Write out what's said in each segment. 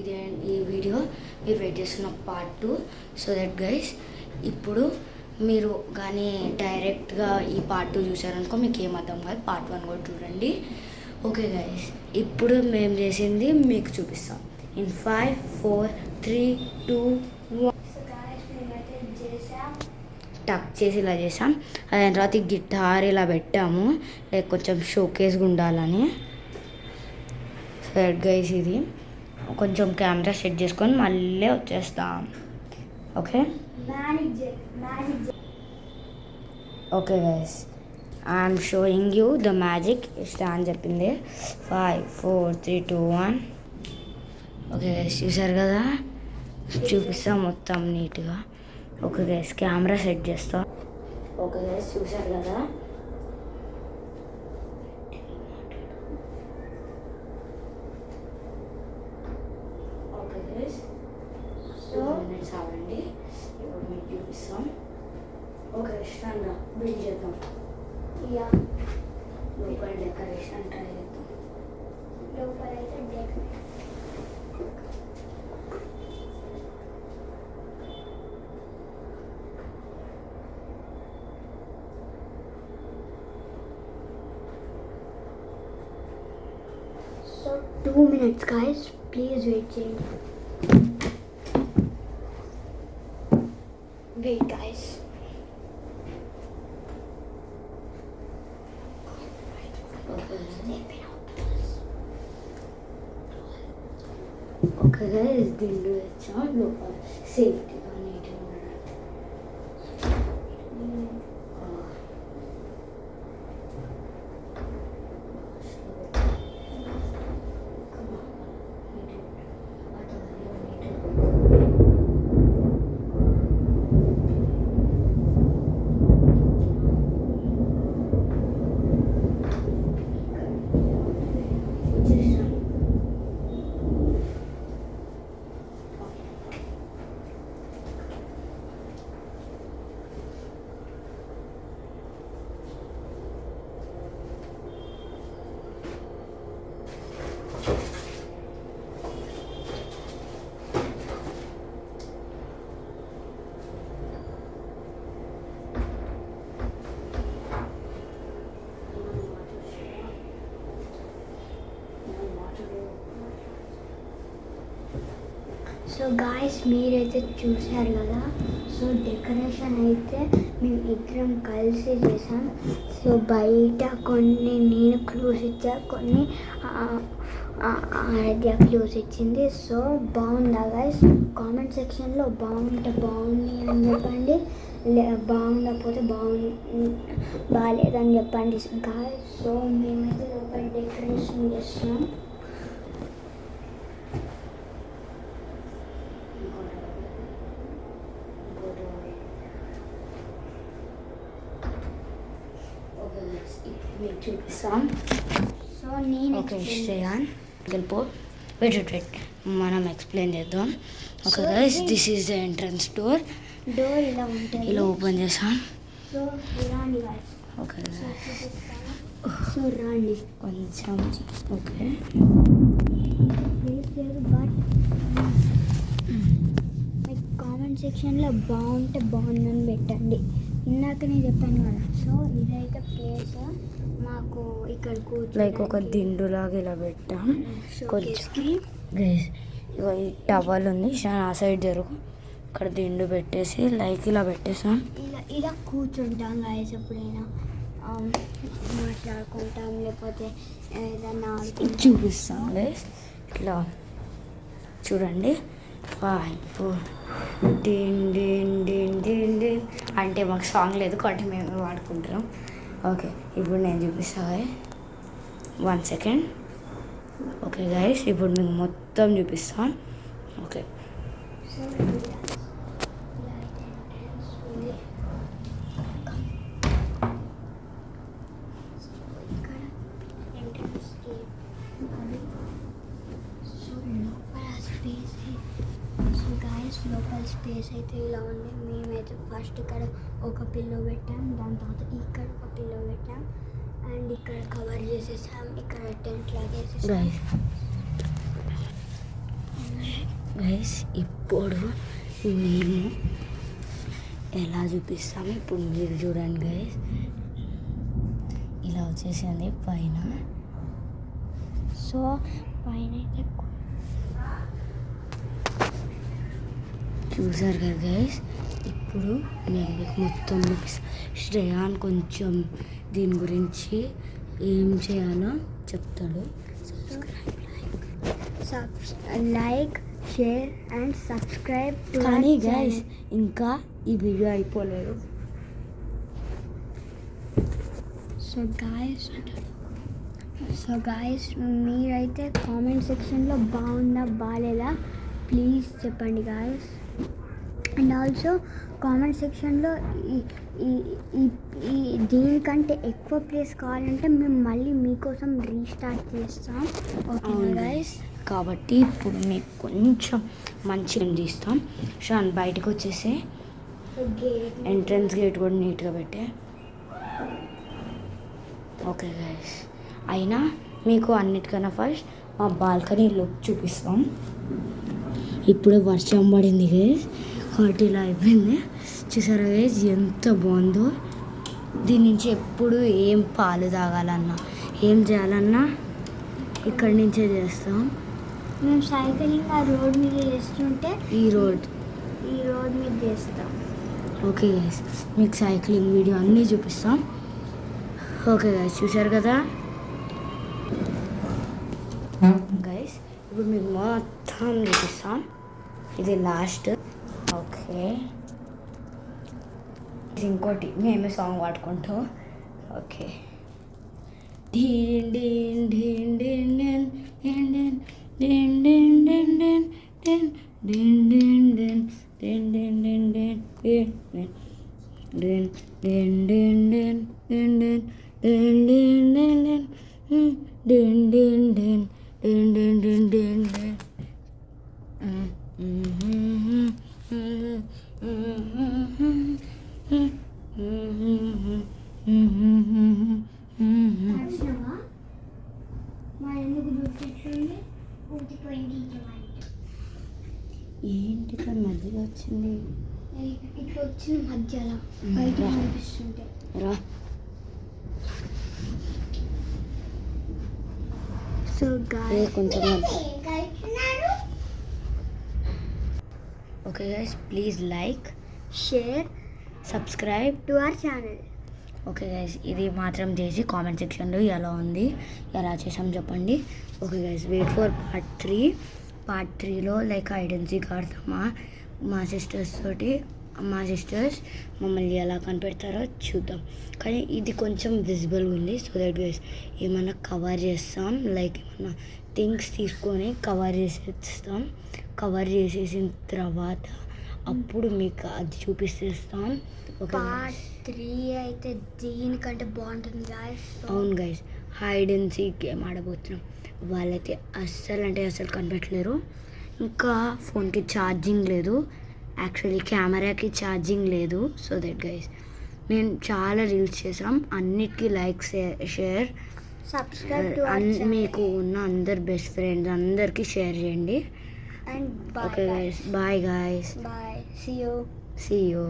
ఇదే ఈ వీడియో మీరు వెయిట్ చేస్తున్న పార్ట్ 2. సో దట్ గైస్ ఇప్పుడు మీరు కానీ డైరెక్ట్గా ఈ పార్ట్ 2 చూసారనుకో మీకు ఏం అర్థం కాదు. పార్ట్ 1 కూడా చూడండి. ఓకే గైస్, ఇప్పుడు మేము చేసింది మీకు చూపిస్తాం. ఇన్ 5, 4, 3, 2, 1 టక్ చేసి ఇలా చేసాం. దాని తర్వాత గిటార్ ఇలా పెట్టాము, లైక్ కొంచెం షోకేస్గా ఉండాలని. సరే గైస్, ఇది కొంచెం కెమెరా సెట్ చేసుకొని మళ్ళీ వచ్చేస్తాం. Okay okay guys, I'm showing you the magic ఇష్టం అని చెప్పింది. 5, 4, 3, 2, 1. ఓకే గైస్, చూసారు కదా, చూపిస్తాం మొత్తం నీట్గా. ఓకే గైస్, కెమెరా సెట్ చేస్తా. ఓకే గైస్, చూసారు కదా, ఓకే గైస్, సో మినిట్స్ అవ్వండి, ఇప్పుడు మీకు చూపిస్తాం. ఓకే ఇష్టం బిల్డ్ చేద్దాం. లోపల డెకరేషన్ ట్రై చేద్దాం. లోపల అయితే decoration So 2 minutes guys, please wait. Wait guys. Okay guys, దీంట్లో వచ్చాం లోపల సేఫ్టీగా నీట్గా ఉండడానికి. సో గాయస్, మీరైతే చూశారు కదా. సో డెకరేషన్ అయితే మేము ఇద్దరం కలిసి చేసాం. సో బయట కొన్ని నేను క్లూస్ ఇచ్చా, కొన్ని ఆరాధ్య క్లూస్ ఇచ్చింది. సో బాగుందా గాయస్? కామెంట్ సెక్షన్లో బాగుంటే బాగుంది అని చెప్పండి, బాగుండకపోతే బాగాలేదని చెప్పండి గాయస్. సో మేమైతే లోపల డెకరేషన్ చేస్తున్నాం. మీకు చూపిస్తాం. సో నేను ఓకే శ్రేయాన్ వెళ్ళిపో. వెయిట్ మనం ఎక్స్ప్లెయిన్ చేద్దాం. Okay guys, this is the entrance door ఇలా ఉంటుంది. ఇలా ఓపెన్ చేసాం. సో రండి గైస్. ఓకే సో రండి కొంచెం. ఓకే బట్ మీకు కామెంట్ సెక్షన్లో బాగుంటే బాగుందని పెట్టండి. ఇందాక నేను చెప్పాను కదా. సో ఇదైతే ప్లేస్ మాకు ఇక్కడ లైక్ ఒక దిండులాగా ఇలా పెట్టాం. కొంచెం గైస్ ఇగో ఈ టవల్ ఉంది, ఆ సైడ్ జరుగు, ఇక్కడ దిండు పెట్టేసి లైక్ ఇలా పెట్టేసాం. ఇలా కూర్చుంటాం గైస్. ఎప్పుడైనా మాట్లాడుకుంటాం, లేకపోతే ఏదైనా చూపిస్తాం గైస్. ఇట్లా చూడండి. 5, 4 DIN DIN DIN DIN DIN అంటే మాకు సాంగ్ లేదు కాబట్టి మేము వాడుకుంటున్నాం. ఓకే, ఇప్పుడు నేను చూపిస్తాను. 1 సెకండ్. ఓకే గైస్, ఇప్పుడు మీకు మొత్తం చూపిస్తాను. ఓకే లోపల స్పేస్ అయితే ఇలా ఉంది. మేమైతే ఫస్ట్ ఇక్కడ ఒక పిల్లో పెట్టాం, దాని తర్వాత ఇక్కడ ఒక పిల్లో పెట్టాం, అండ్ ఇక్కడ కవర్ చేసేసాం. ఇక్కడ టెంట్ లాగేసేసాం. గైస్ ఇప్పుడు మేము ఎలా చూపిస్తాము ఇప్పుడు మీరు చూడండి గైస్. ఇలా వచ్చేసింది పైన. సో పైన అయితే చూసారు కదా గైస్. ఇప్పుడు నేను మీకు మొత్తం శ్రేయాన్ కొంచెం దీని గురించి ఏం చేయాలో చెప్తాడు. Like share and subscribe. కానీ గైస్ ఇంకా ఈ వీడియో అయిపోలేదు. సో గాయస్ మీరైతే కామెంట్ సెక్షన్లో బాగుందా బాగాలేదా ప్లీజ్ చెప్పండి గాయస్. అండ్ ఆల్సో కామెంట్ సెక్షన్లో ఈ దీనికంటే ఎక్కువ ప్లేస్ కావాలంటే మేము మళ్ళీ మీకోసం రీస్టార్ట్ చేస్తాం. Okay guys. కాబట్టి ఇప్పుడు మీకు కొంచెం మంచిగా తీస్తాం. షాన్ బయటకు వచ్చేసి ఎంట్రన్స్ గేట్ కూడా నీట్గా పెట్టే. Okay guys. అయినా మీకు అన్నిటికన్నా ఫస్ట్ మా బాల్కనీ లుక్ చూపిస్తాం. ఇప్పుడు వర్షం పడింది గైస్ కాబట్టి ఇలా అయిపోయింది. చూసారా గైస్ ఎంత బాగుందో. దీని నుంచి ఎప్పుడు ఏం పాలు తాగాలన్నా ఏం చేయాలన్నా ఇక్కడి నుంచే చేస్తాం. మేము సైక్లింగ్ ఆ రోడ్ మీద చేస్తుంటే ఈ రోడ్ మీద చేస్తాం. ఓకే గైస్ మీకు సైక్లింగ్ వీడియో అన్నీ చూపిస్తాం. ఓకే గైస్ చూసారు కదా గైస్. ఇప్పుడు మీకు మొత్తం చూపిస్తాం. ఇది లాస్ట్. ఓకే ఇంకోటి మేమే సాంగ్ పాడుకుంటాం. ఓకే ఏంటి ఇక్కడ మధ్యలో వచ్చింది? ఇట్లా వచ్చింది మధ్యలో బయట కనిపిస్తుంటే రా. సో కొంచెం okay guys please like share subscribe to our channel. Okay guys ఇది మాత్రం చేసి కామెంట్ సెక్షన్లో ఎలా ఉంది ఎలా చేసాం చెప్పండి. Okay guys wait for part 3లో లైక్ ఐడెన్సీ ఆడతామా మా సిస్టర్స్ మమ్మల్ని ఎలా కనిపెడతారో చూద్దాం. కానీ ఇది కొంచెం విజిబుల్గా ఉంది. సో దట్ గైస్ ఏమైనా కవర్ చేస్తాం లైక్ ఏమన్నా థింగ్స్ తీసుకొని కవర్ చేసేసిన తర్వాత అప్పుడు మీకు అది చూపిస్తాం. పార్ట్ 3 అయితే దీనికంటే బాగుంటుంది గాయస్. అవును guys hide and seek game ఆడబోతున్నాం. వాళ్ళైతే అస్సలు కనిపెట్టలేరు. ఇంకా ఫోన్కి ఛార్జింగ్ లేదు, యాక్చువల్లీ కెమెరాకి ఛార్జింగ్ లేదు. సో దట్ గైస్ నేను చాలా రీల్స్ చేసాం, అన్నిటికీ లైక్ షేర్ సబ్స్క్రైబ్ మీకు ఉన్న అందరు బెస్ట్ ఫ్రెండ్స్ అందరికీ షేర్ చేయండి. And okay guys bye guys. Bye. See you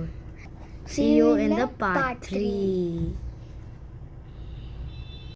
See you in the part 3.